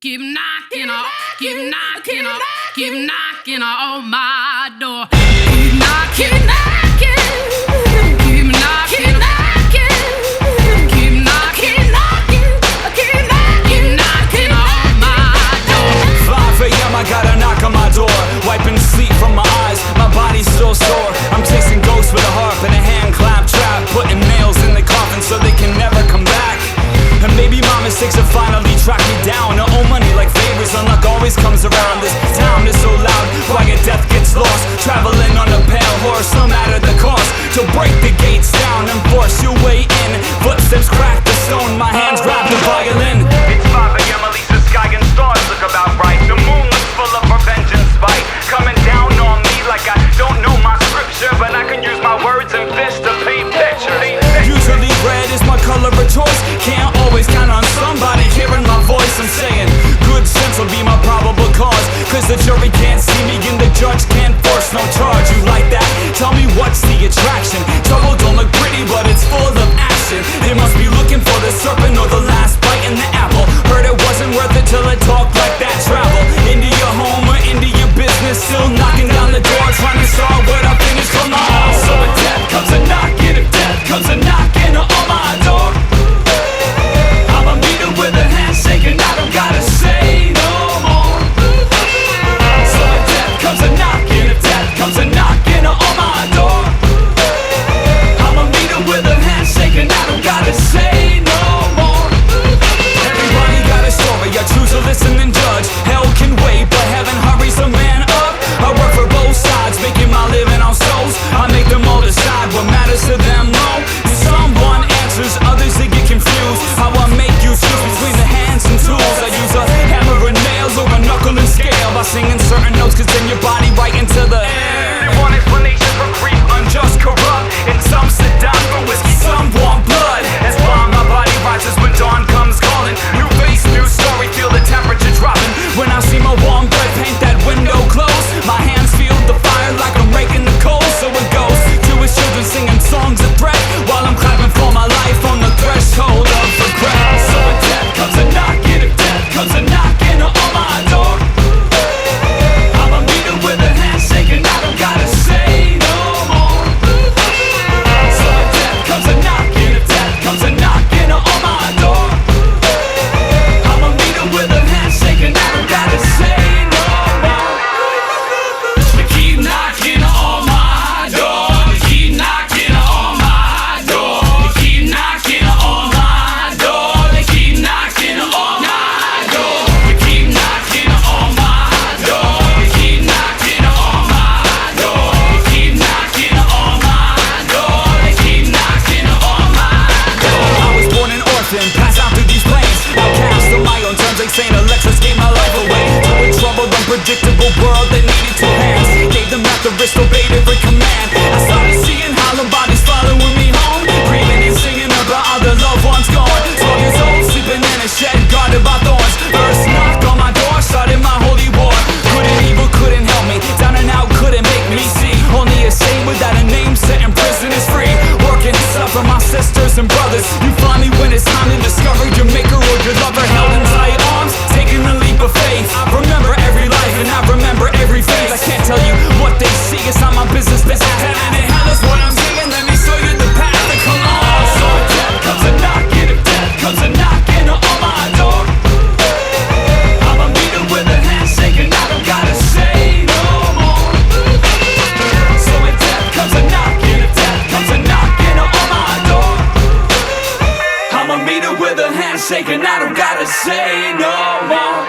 Keep knocking on, keep knocking on, keep knocking on my door. Keep knocking, knocking, keep knocking, knocking, keep knocking, knocking, keep knocking on my door. 5 a.m. I got a knock on my door, wiping sleep from my eyes. My body's still sore. I'm chasing ghosts with a harp and a hand clap trap, putting nails in the coffin so they can never come back. And maybe my mistakes have finally tracked me down. I owe money like favors, and luck always comes around. This town is so loud, quiet death gets lost. Traveling on a pale horse, no matter the cost. To break the gates down and force your way in. Footsteps crack the stone, my hands grab the violin. It's 5 a.m., at least the sky and stars look about right. The moon looks full of revenge and spite, coming down on me like I don't know my scripture, but I can use my words and fists to paint pictures. Usually red is my color of choice. Can't always count on somebody hearing my voice. I'm saying good sense will be my probable cause, cause the jury can't see me and the judge can't force no charge. You like that? Tell me what's the attraction? Trouble don't look pretty, but it's full of action. They must be looking for the serpent or the last bite in the apple. Heard it wasn't worth it till it talked like that. Travel into your home or into your business, still knocking down the door, trying to start what I finished. Come on. So if death comes a knocking, if death comes a knocking on my door, I'ma meet him with a handshake and I don't gotta say no more. So if death comes a knocking, if death comes a knocking on my door, I'ma meet him with a handshake and I don't gotta say no more. Everybody got a story, I choose to listen and judge. Hell can wait, but heaven hurries a man up. I work for both sides, making my living on souls. I make them all decide what matters to them more. Someone answers, others they get confused. How I make you choose between the hands and tools. I use a hammer and nails or a knuckle and scale by singing certain notes, cause then your body right into the air. They want explanation for grief, unjust, corrupt, and some sit down for whiskey, some want blood. As blind my body rises when dawn comes calling. New face, new story, feel the temperature dropping. When I see my warm breath paint that window closed, my hands feel the fire like I'm raking the coals. So it goes to his children singing songs of threat, while I'm clapping for my life on the threshold of regret. So if death comes a knocking, if death comes a knocking on my door, I'ma meet him with a handshake and I don't gotta say no more. So if death comes a knocking, if death comes a knocking on my door, I'ma meet him with a handshake and I don't gotta say no more. They keep knocking on my door, they keep knocking on my door, they keep knocking on my door, they keep knocking on my door, they keep knocking on my door, they keep knocking on my door, they keep knocking on my door, they keep knocking on my door. I was born an orphan, passed out through these planes, outcast on my own terms like Saint Alexis gave my life away to a troubled, unpredictable world that needed two hands. Gave them back the wrist, obeyed every command. I started seeing hollow bodies following me home, grieving and singing about all the loved ones gone. 12 years old, sleeping in a shed guarded by thorns. First knocked on my door, started my holy war. Good and evil couldn't help me, down and out couldn't make me see. Only a saint without a name set in prison is free. Working to suffer my sisters and brothers. You find me when it's time to discover your maker or your lover. Held in tight arms, taking a leap of faith. I remember every life and I remember every face. I can't tell you what they see, it's not my business. Heaven and hell is what I'm saying, let me show you the path to come on. So if death comes a knocking, if death comes a knocking on my door, I'ma meet him with a handshake and I don't gotta say no more. So if death comes a knocking, if death comes a knocking on my door, I'ma meet him with a handshake and I don't gotta say no more.